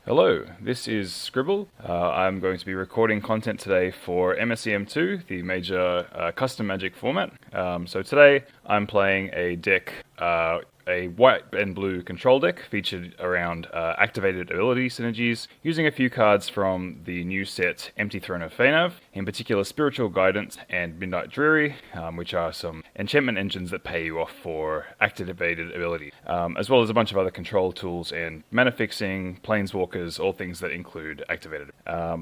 Hello, this is Scribble. I'm going to be recording content today for MSEM 2, the major custom Magic format. So today I'm playing a deck, a white and blue control deck featured around activated ability synergies, using a few cards from the new set Empty Throne of Fenav, in particular Spiritual Guidance and Midnight Dreary, which are some enchantment engines that pay you off for activated ability, as well as a bunch of other control tools and mana fixing, planeswalkers, all things that include activated.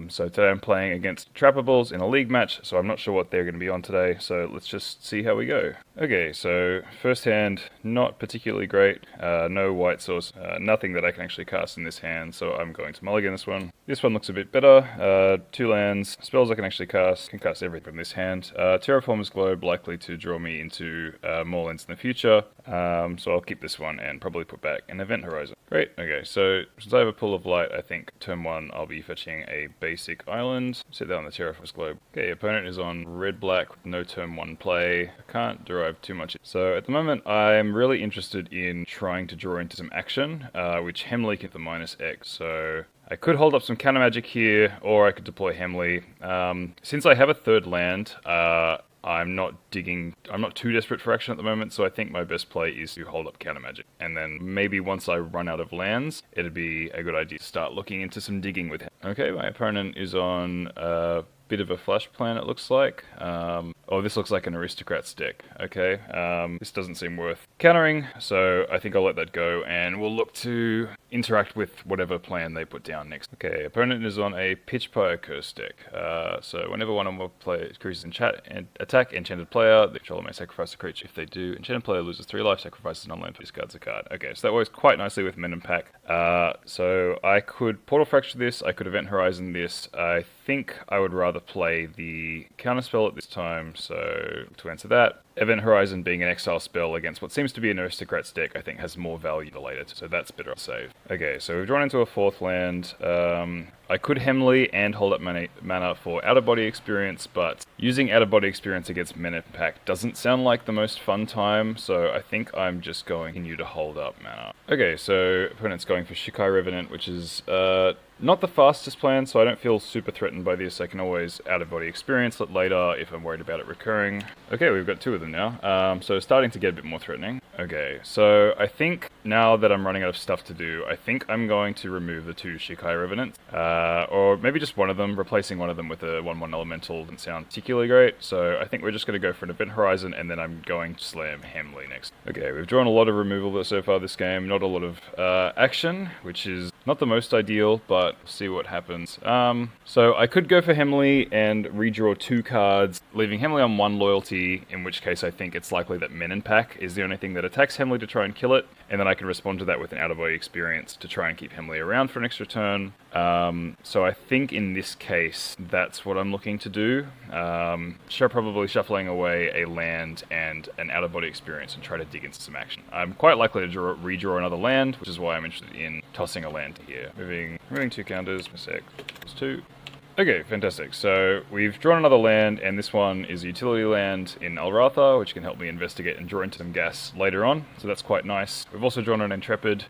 So today I'm playing against Trapables in a league match, so I'm not sure what they're going to be on today, so let's just see how we go. Okay, so first hand, not particularly great, no white source, nothing that I can actually cast in this hand, so I'm going to mulligan this one. This one looks a bit better, 2 lands, spells I can actually cast, can cast everything from this hand. Terraformer's Globe, likely to draw me into more lands in the future, so I'll keep this one and probably put back an Event Horizon. Great, okay, so since I have a Pool of Light, I think turn 1 I'll be fetching a basic island, sit down the Terraformer's Globe. Okay, opponent is on red-black, no turn 1 play, I can't derive too much. So at the moment I'm really interested in trying to draw into some action, which Hemley can the -X, so I could hold up some counter magic here, or I could deploy Hemley. Since I have a third land, I'm not too desperate for action at the moment, so I think my best play is to hold up counter magic. And then maybe once I run out of lands, it'd be a good idea to start looking into some digging with him. Okay, my opponent is on a bit of a flash plan, it looks like. Oh, this looks like an Aristocrats deck. Okay, this doesn't seem worth countering, so I think I'll let that go, and we'll look to interact with whatever plan they put down next. Okay, opponent is on a Pitchpire Curse deck. So whenever one or more players creatures in chat and attack enchanted player, the controller may sacrifice a creature. If they do, enchanted player loses 3 life, sacrifices non-land, discards a card. Okay, so that works quite nicely with Men and Pack. So I could Portal Fracture this, I could Event Horizon this. I think I would rather play the counterspell at this time, so to answer that, Event Horizon being an exile spell against what seems to be an Aristocrats deck, I think has more value later, so that's better I'll save. Okay, so we've drawn into a 4th land. I could Hemley and hold up mana for Out of Body Experience, but using Out of Body Experience against Men and Pack doesn't sound like the most fun time, so I think I'm just going to continue to hold up mana. Okay, so opponent's going for Shikai Revenant, which is not the fastest plan, so I don't feel super threatened by this. I can always out-of-body experience it later if I'm worried about it recurring. Okay, we've got 2 of them now, so starting to get a bit more threatening. Okay, so I think now that I'm running out of stuff to do, I think I'm going to remove the 2 Shikai Revenants, or maybe just one of them. Replacing one of them with a 1/1 Elemental doesn't sound particularly great, so I think we're just going to go for an Event Horizon, and then I'm going to slam Hemley next. Okay, we've drawn a lot of removal so far this game, not a lot of action, which is not the most ideal, but see what happens. So I could go for Hemley and redraw 2 cards, leaving Hemley on 1 loyalty, in which case I think it's likely that Men and Pack is the only thing that attacks Hemley to try and kill it, and then I can respond to that with an out-of-body experience to try and keep Hemley around for an extra turn. So I think in this case, that's what I'm looking to do. Probably shuffling away a land and an out-of-body experience and try to dig into some action. I'm quite likely to redraw another land, which is why I'm interested in tossing a land here. Moving 2 counters, sec, +2. Okay, fantastic. So we've drawn another land, and this one is a utility land in Alratha, which can help me investigate and draw into some gas later on, so that's quite nice. We've also drawn an Intrepid,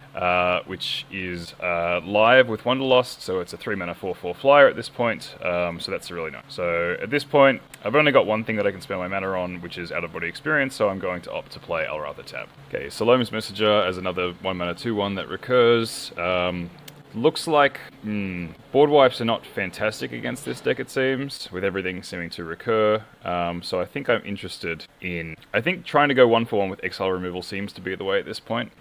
which is live with Wanderlust, so it's a 3 mana 4/4 flyer at this point, so that's really nice. So at this point, I've only got one thing that I can spend my mana on, which is Out of Body Experience, so I'm going to opt to play Alratha Tap. Okay, Salome's Messenger as another 1 mana 2/1 that recurs. Looks like board wipes are not fantastic against this deck, it seems, with everything seeming to recur. So I think I'm interested in... I think trying to go 1/1 with exile removal seems to be the way at this point.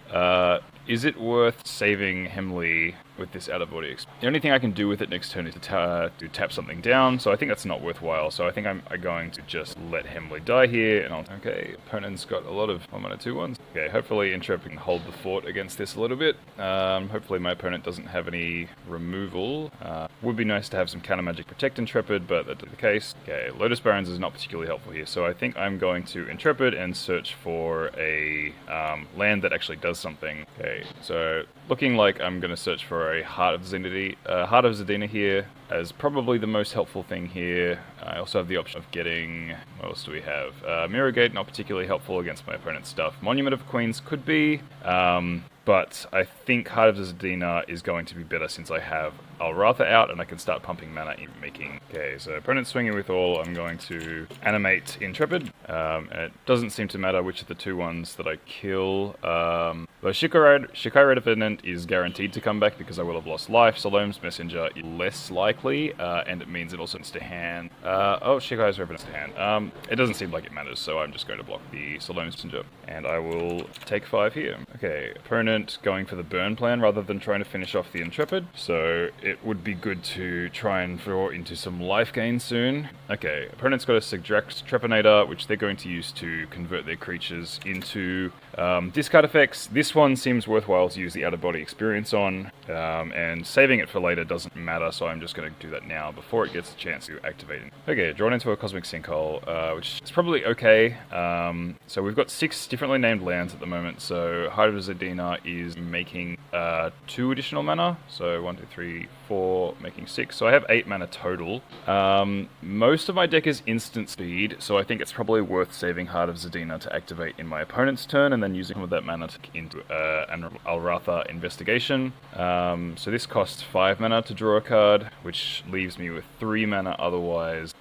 Is it worth saving Hemley with this out-of-body experience? The only thing I can do with it next turn is to tap something down, so I think that's not worthwhile. So I think I'm going to just let Hemley die here, and okay, opponent's got a lot of 1 mana 2/1s. Okay, hopefully Intrepid can hold the fort against this a little bit. Hopefully my opponent doesn't have any removal. Would be nice to have some counter magic protect Intrepid, but that's not the case. Okay, Lotus Barons is not particularly helpful here, so I think I'm going to Intrepid and search for a land that actually does something. Okay, so looking like I'm going to search for a Heart of Zadina here. as probably the most helpful thing here. I also have the option of getting, what else do we have? Mirror Gate, not particularly helpful against my opponent's stuff. Monument of Queens could be, but I think Heart of Zadina is going to be better since I have Alratha out and I can start pumping mana in making. Okay, so opponent swinging with all, I'm going to animate Intrepid. And it doesn't seem to matter which of the two ones that I kill. The Shikai Revenant is guaranteed to come back because I will have lost life. Salome's Messenger is less likely, and it means it also needs to hand. Shikai's Revenant's to hand. It doesn't seem like it matters, so I'm just going to block the Salome's Messenger. And I will take 5 here. Okay, opponent going for the burn plan rather than trying to finish off the Intrepid. So it would be good to try and draw into some life gain soon. Okay, opponent's got a Sigdrax Trepanator, which they're going to use to convert their creatures into discard effects. This one seems worthwhile to use the out of body experience on, and saving it for later doesn't matter, so I'm just going to do that now before it gets a chance to activate it. Okay, drawn into a Cosmic Sinkhole, which is probably okay. So we've got 6 differently named lands at the moment, so Heart of Zadina is making 2 additional mana, so 1, 2, 3, 4, making 6, so I have 8 mana total. Most of my deck is instant speed, so I think it's probably worth saving Heart of Zadina to activate in my opponent's turn, and then using some of that mana into an Alratha Investigation. So this costs 5 mana to draw a card, which leaves me with 3 mana otherwise,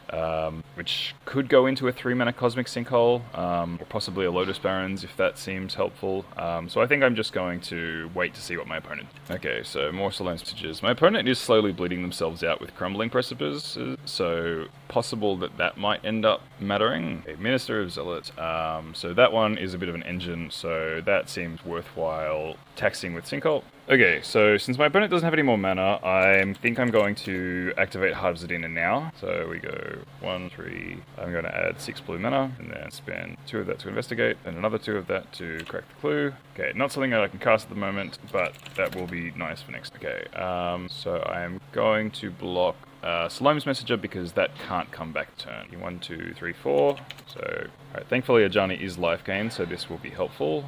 which could go into a 3 mana Cosmic Sinkhole, or possibly a Lotus Barrens if that seems helpful. So I think I'm just going to wait to see what my opponent... Okay, so more Salome's Messages. My opponent is slowly bleeding themselves out with Crumbling Precipices, so possible that that might end up mattering. Okay, Minister of Zealot. So that one is a bit of an engine, so that seems worthwhile taxing with Sinkhole. Okay, so since my opponent doesn't have any more mana, I think I'm going to activate Heart of Zadina now. So we go 1, 3, I'm going to add 6 blue mana, and then spend 2 of that to investigate, and another 2 of that to crack the clue. Okay, not something that I can cast at the moment, but that will be nice for next. Okay, so I'm going to block Salome's Messenger because that can't come back turn. 1, 2, 3, 4. So, alright, thankfully Ajani is life gain, so this will be helpful.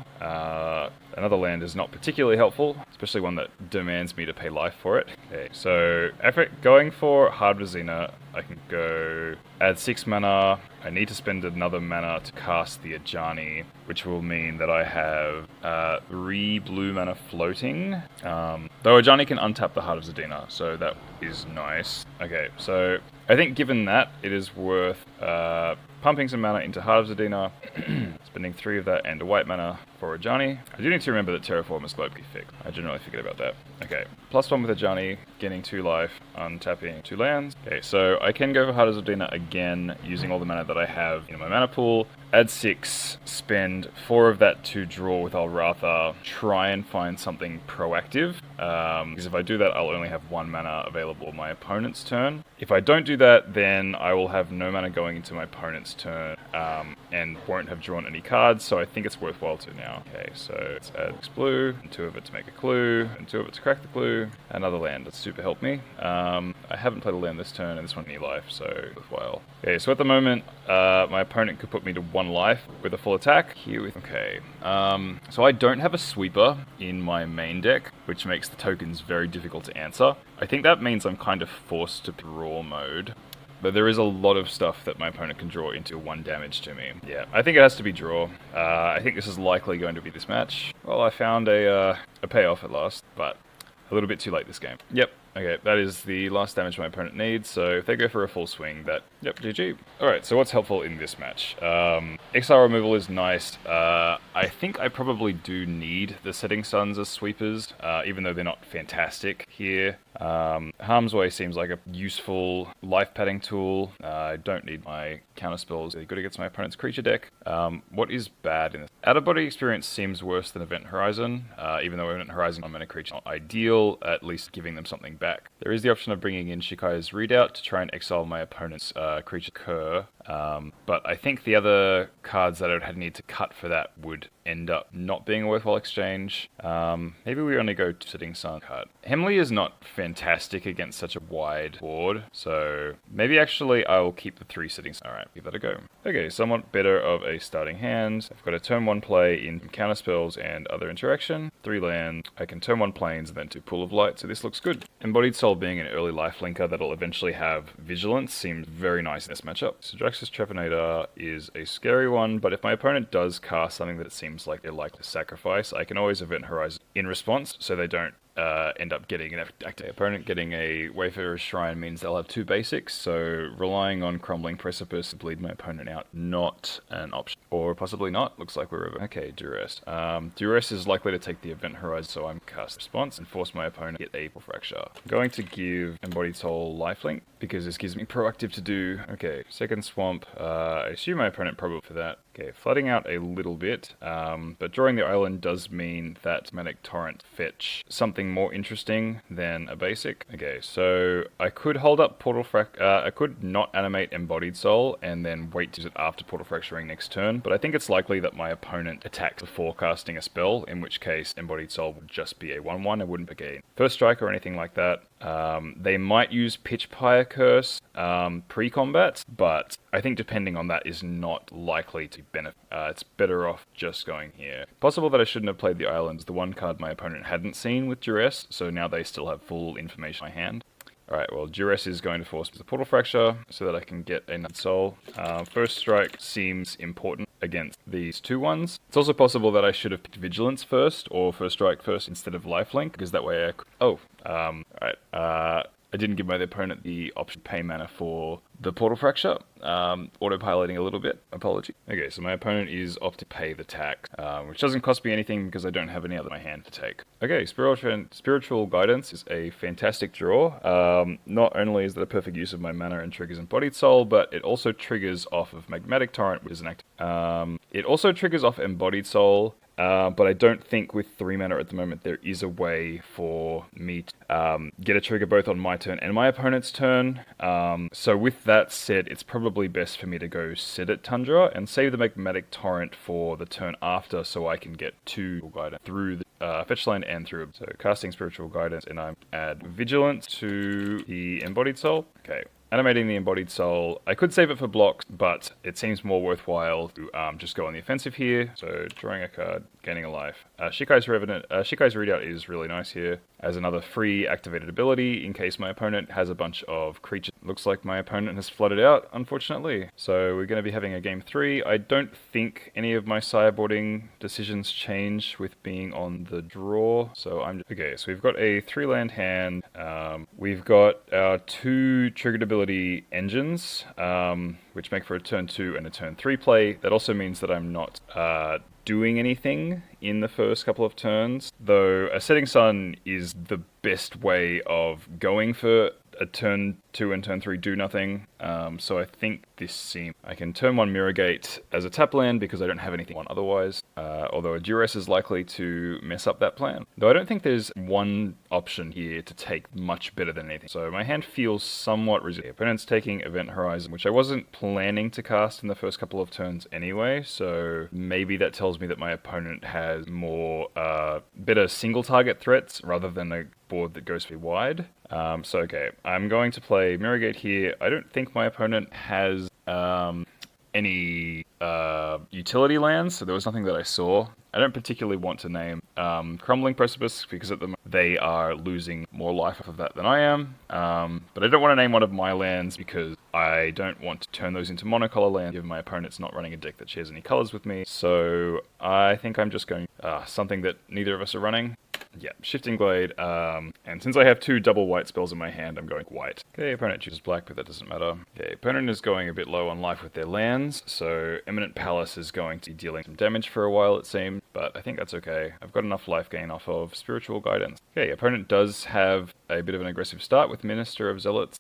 Another land is not particularly helpful, especially one that demands me to pay life for it. Okay, so after going for Heart of Zadina, I can go add 6 mana. I need to spend another mana to cast the Ajani, which will mean that I have 3 blue mana floating. Though Ajani can untap the Heart of Zadina, so that is nice. Okay, so I think given that, it is worth pumping some mana into Heart of Zadina, spending 3 of that and a white mana for Ajani. I do need to remember that Terraform is globally fixed. I generally forget about that. Okay, +1 with Ajani, getting 2 life, untapping 2 lands. Okay, so I can go for Heart of Zadina again, using all the mana that I have in my mana pool. Add 6, spend 4 of that to draw with Alratha, try and find something proactive, because if I do that, I'll only have 1 mana available on my opponent's turn. If I don't do that, then I will have no mana going into my opponent's turn, and won't have drawn any cards, so I think it's worthwhile to now. Okay, so let's add 6 blue, and 2 of it to make a clue, and 2 of it to crack the clue, another land that's super help me. I haven't played a land this turn, and this one any life, so worthwhile. Okay, so at the moment, my opponent could put me to 1 life with a full attack. Here with... Okay, so I don't have a sweeper in my main deck, which makes the tokens very difficult to answer. I think that means I'm kind of forced to draw mode. But there is a lot of stuff that my opponent can draw into 1 damage to me. Yeah, I think it has to be draw. I think this is likely going to be this match. Well, I found a payoff at last, but a little bit too late this game. Yep. Okay, that is the last damage my opponent needs, so if they go for a full swing, yep, GG. Alright, so what's helpful in this match? Exile removal is nice. I think I probably do need the Setting Suns as sweepers, even though they're not fantastic here. Harm's Way seems like a useful life padding tool. I don't need my counterspells. Really good against my opponent's creature deck. What is bad in this? Out of body experience seems worse than Event Horizon, even though Event Horizon on mana creature not ideal, at least giving them something back. There is the option of bringing in Shikai's Readout to try and exile my opponent's creature Cur. But I think the other cards that I would need to cut for that would end up not being a worthwhile exchange. Maybe we only go Sitting Sun card. Hemley is not fantastic against such a wide board, so maybe actually I'll keep the 3 Sitting Sun. Alright, give that a go. Okay, somewhat better of a starting hand. I've got a turn 1 play in counter spells and other interaction. 3 land. I can turn 1 planes and then 2 Pool of Light, so this looks good. Embodied Soul being an early lifelinker that'll eventually have Vigilance seems very nice in this matchup. So Draxus Trepanator is a scary one, but if my opponent does cast something that it seems like they're like to sacrifice, I can always Event Horizon in response, so they don't end up getting an active opponent. Getting a Wayfarer's Shrine means they'll have 2 basics, so relying on Crumbling Precipice to bleed my opponent out, not an option. Or possibly not, looks like we're over. Okay, Duress. Duress is likely to take the Event Horizon, so I'm cast response and force my opponent to get a Fracture. I'm going to give Embodied Soul Lifelink, because this gives me proactive to do. Okay, second Swamp. I assume my opponent probably for that. Okay, flooding out a little bit, but drawing the island does mean that Manic Torrent fetch something more interesting than a basic. Okay, so I could hold up Portal I could not animate Embodied Soul and then wait to use it after Portal Fracturing next turn, but I think it's likely that my opponent attacks before casting a spell, in which case Embodied Soul would just be a 1/1, it wouldn't be a first strike or anything like that. They might use Pitch Pyre Curse pre-combat, but I think depending on that is not likely to benefit. It's better off just going here. Possible that I shouldn't have played the islands, the one card my opponent hadn't seen with Duress, so now they still have full information in my hand. Alright, well, Duress is going to force the Portal Fracture so that I can get another soul. First strike seems important against these 2 ones. It's also possible that I should have picked Vigilance first, or First Strike first instead of Lifelink, because that way I could... Oh, alright. I didn't give my opponent the option to pay mana for the Portal Fracture. Autopiloting a little bit. Apology. Okay, so my opponent is opting to pay the tax, which doesn't cost me anything because I don't have any other in my hand to take. Okay, Spiritual Guidance is a fantastic draw. Not only is that a perfect use of my mana and triggers Embodied Soul, but it also triggers off of Magmatic Torrent, which is an active. It also triggers off Embodied Soul. But I don't think with 3 mana at the moment there is a way for me to get a trigger both on my turn and my opponent's turn. So with that said, it's probably best for me to go sit at Tundra and save the Magmatic Torrent for the turn after, so I can get 2 guidance through the fetch line and through. So casting Spiritual Guidance, and I add Vigilance to the Embodied Soul. Okay. Animating the Embodied Soul, I could save it for blocks, but it seems more worthwhile to just go on the offensive here. So drawing a card, gaining a life. Shikai's Readout is really nice here as another free activated ability in case my opponent has a bunch of creatures. Looks like my opponent has flooded out, unfortunately. So we're going to be having a game 3. I don't think any of my sideboarding decisions change with being on the draw. So okay, so we've got a 3-land hand. We've got our 2 triggered ability engines, which make for a turn 2 and a turn 3 play. That also means that I'm not doing anything in the first couple of turns, though a Setting Sun is the best way of going for a turn 2 and turn 3 do nothing. So I think this seems... I can turn 1 Mirror Gate as a tap land because I don't have anything on otherwise. Although a Duress is likely to mess up that plan. Though I don't think there's one option here to take much better than anything. So my hand feels somewhat resilient. Opponent's taking Event Horizon, which I wasn't planning to cast in the first couple of turns anyway. So maybe that tells me that my opponent has more better single target threats rather than a board that goes pretty wide. So okay, I'm going to play Mirror Gate here. I don't think my opponent has any utility lands, so there was nothing that I saw. I don't particularly want to name Crumbling Precipice because at the moment they are losing more life off of that than I am. But I don't want to name one of my lands because I don't want to turn those into monocolor lands given my opponent's not running a deck that shares any colors with me. So I think I'm just going something that neither of us are running. Yeah, Shifting Glade, and since I have 2 double white spells in my hand, I'm going white. Okay, opponent chooses black, but that doesn't matter. Okay, opponent is going a bit low on life with their lands, so Eminent Palace is going to be dealing some damage for a while, it seems, but I think that's okay. I've got enough life gain off of Spiritual Guidance. Okay, opponent does have a bit of an aggressive start with Minister of Zealots,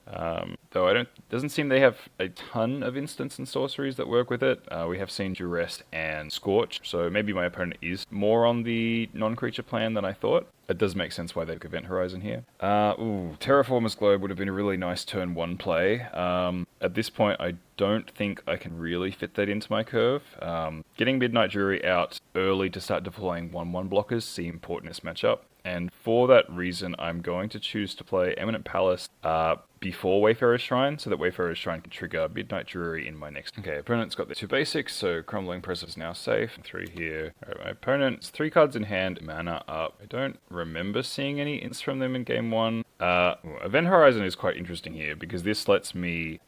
though doesn't seem they have a ton of instants and sorceries that work with it. We have seen Duress and Scorch, so maybe my opponent is more on the non-creature plan than I thought. It does make sense why they took Event Horizon here. Terraformers Globe would have been a really nice turn 1 play. At this point, I don't think I can really fit that into my curve. Getting Midnight Jury out early to start deploying 1/1 blockers seem important in this matchup. And for that reason, I'm going to choose to play Eminent Palace before Wayfarer's Shrine, so that Wayfarer's Shrine can trigger Midnight Jury in my next. Okay, opponent's got the 2 basics, so Crumbling Press is now safe. 3 here. Alright, my opponent's 3 cards in hand, mana up. I don't remember seeing any ints from them in game 1. Event Horizon is quite interesting here, because this lets me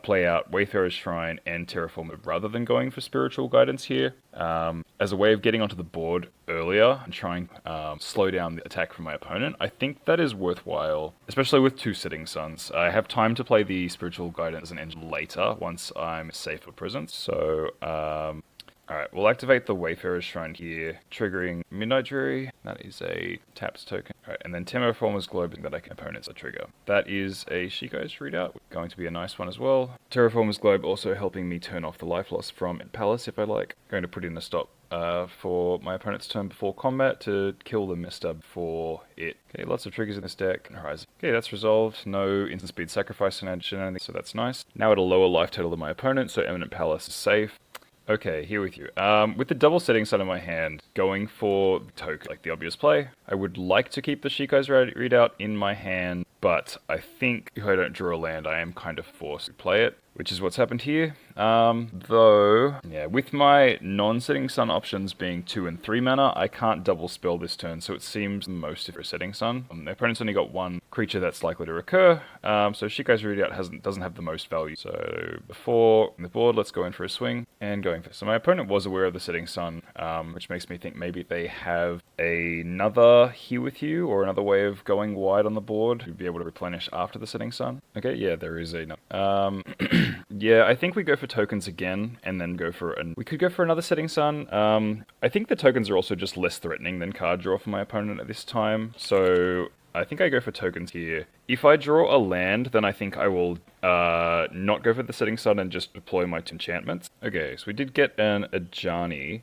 play out Wayfarer's Shrine and Terraform rather than going for Spiritual Guidance here, as a way of getting onto the board earlier and trying to slow down the attack from my opponent. I think that is worthwhile, especially with 2 Sitting Suns. I have time to play the Spiritual Guidance as an engine later once I'm safe for presence. So, alright, we'll activate the Wayfarer's Shrine here, triggering Midnight Jury. That is a tapped token. Alright, and then Terraformers Globe that I can opponents a trigger. That is a Shiko's readout, going to be a nice one as well. Terraformers Globe also helping me turn off the life loss from Palace if I like. Going to put in a stop for my opponent's turn before combat to kill the misstub for it. Okay, lots of triggers in this deck. Horizon. Okay, that's resolved. No instant speed sacrifice and anything, so that's nice. Now at a lower life total than my opponent, so Eminent Palace is safe. Okay, here with you. With the double Setting Sun in my hand, going for the token, like the obvious play, I would like to keep the Shiko's readout in my hand, but I think if I don't draw a land, I am kind of forced to play it, which is what's happened here. Though, yeah, with my non-Setting Sun options being 2 and 3 mana, I can't double spell this turn, so it seems most for a Setting Sun. The opponent's only got 1 creature that's likely to recur, so Shiko's readout doesn't have the most value. So before the board, let's go in for a swing and going for. So my opponent was aware of the Setting Sun, which makes me think maybe they have another Here With You or another way of going wide on the board to be able to replenish after the Setting Sun. Okay, yeah, there is a. Yeah, I think we go for tokens again, and then go for we could go for another Setting Sun. I think the tokens are also just less threatening than card draw for my opponent at this time, so I think I go for tokens here. If I draw a land, then I think I will not go for the Setting Sun and just deploy my 2 enchantments. Okay, so we did get an Ajani.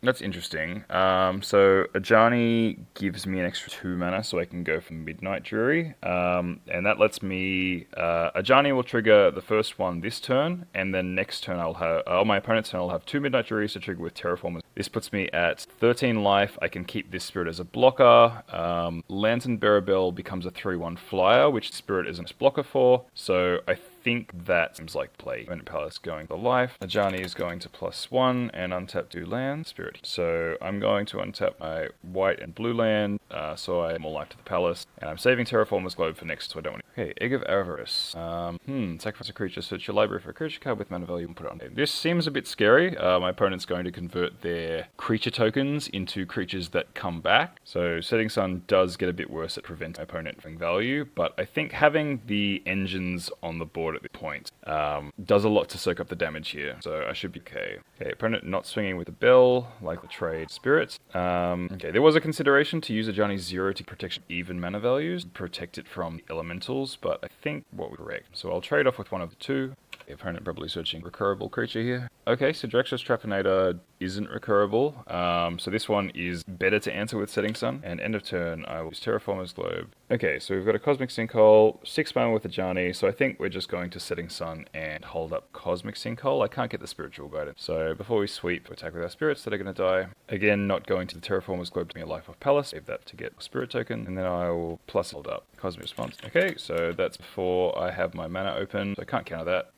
That's interesting. So Ajani gives me an extra 2 mana, so I can go for Midnight Jury. And that lets me, Ajani will trigger the first one this turn, and then next turn I'll have, on my opponent's turn I'll have 2 Midnight Juries to trigger with Terraformers. This puts me at 13 life. I can keep this Spirit as a blocker. Lantern Bearer Bell becomes a 3/1 flyer, which Spirit is a blocker for. So I think that seems like play. Eminent Palace going to life. Ajani is going to +1 and untap 2 land. Spirit. So I'm going to untap my white and blue land, so I have more life to the palace. And I'm saving Terraformers Globe for next, so I don't want to. Okay, Egg of Avarice. Sacrifice a creature, search your library for a creature card with mana value and put it on. This seems a bit scary. My opponent's going to convert their creature tokens into creatures that come back. So Setting Sun does get a bit worse at preventing my opponent from value, but I think having the engines on the board at this point does a lot to soak up the damage here, so I should be okay. Okay, opponent not swinging with the bell, like the trade Spirit. Okay, there was a consideration to use Ajani's 0 to protection even mana values, protect it from the elementals, but I think what we're correct. So I'll trade off with one of the 2. The opponent probably searching recurable creature here. Okay, so Drexus Trapinator isn't recurable, so this one is better to answer with Setting Sun. And end of turn, I will use Terraformers Globe. Okay, so we've got a Cosmic Sinkhole, 6 mana with Ajani, so I think we're just going to Setting Sun and hold up Cosmic Sinkhole. I can't get the Spiritual Guidance. So before we sweep, we attack with our spirits that are going to die. Again, not going to the Terraformers Globe to me a life of Palace, save that to get a Spirit Token, and then I will plus hold up Cosmic Response. Okay, so that's before I have my mana open, so I can't counter that.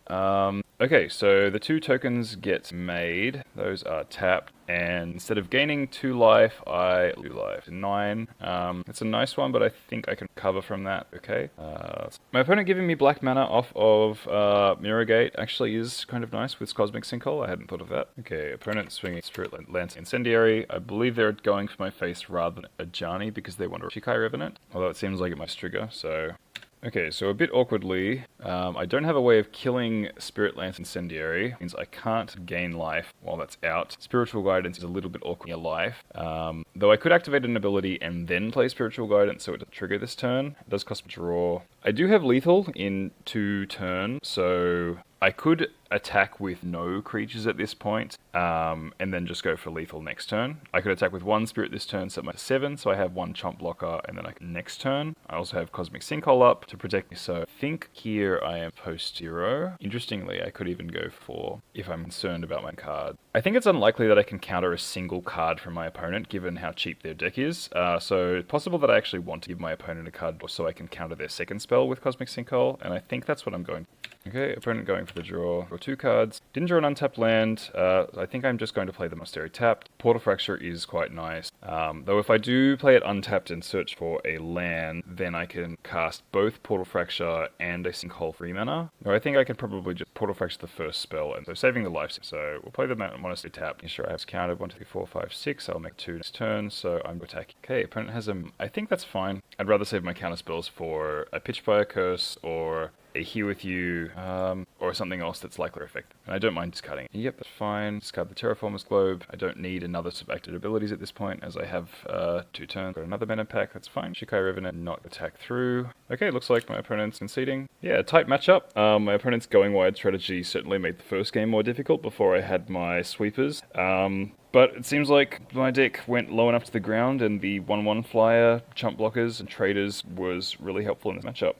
Okay, so the 2 tokens get made. Those are tapped, and instead of gaining 2 life, I lose life to 9. It's a nice one, but I think I can cover from that. Okay. My opponent giving me black mana off of Mirror Gate actually is kind of nice with Cosmic Sinkhole. I hadn't thought of that. Okay, opponent swinging Spirit Lantern Incendiary. I believe they're going for my face rather than Ajani because they want a Shikai Revenant, although it seems like it might trigger, so Okay, so a bit awkwardly, I don't have a way of killing Spirit Lance Incendiary. Means I can't gain life while that's out. Spiritual Guidance is a little bit awkward in your life. Though I could activate an ability and then play Spiritual Guidance so it doesn't trigger this turn. It does cost me a draw. I do have lethal in 2 turns, so I could attack with no creatures at this point, and then just go for lethal next turn. I could attack with 1 spirit this turn, set my 7, so I have 1 chomp blocker, and then next turn. I also have Cosmic Sinkhole up to protect me, so I think here I am post 0. Interestingly, I could even go for, if I'm concerned about my card. I think it's unlikely that I can counter a single card from my opponent, given how cheap their deck is, so it's possible that I actually want to give my opponent a card so I can counter their second spell with Cosmic Sinkhole, and I think that's what I'm going to. Okay, opponent going for the draw. Draw 2 cards. Didn't draw an untapped land. I think I'm just going to play the Monastery tapped. Portal Fracture is quite nice. Though if I do play it untapped and search for a land, then I can cast both Portal Fracture and a Sinkhole free mana. No, I think I could probably just Portal Fracture the first spell, and so saving the life. So we'll play the Monastery tapped. Make sure I have counted 1, 2, 3, 4, 5, 6. I'll make 2 next turn, so I'm attacking. Okay, opponent has a... I think that's fine. I'd rather save my counter spells for a Pitchfire Curse or a Here With You, or something else that's likely effective. And I don't mind discarding it. Yep, that's fine. Discard the Terraformer's Globe. I don't need another subactive abilities at this point, as I have 2 turns. Got another mana pack, that's fine. Shikai Revenant, not attack through. Okay, looks like my opponent's conceding. Yeah, tight matchup. My opponent's going wide strategy certainly made the first game more difficult before I had my sweepers. But it seems like my deck went low enough to the ground, and the 1/1 flyer, chump blockers, and traders was really helpful in this matchup.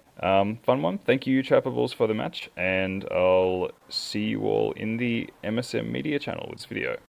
Fun one. Thank you, Trapables, for the match, and I'll see you all in the MSM media channel with this video.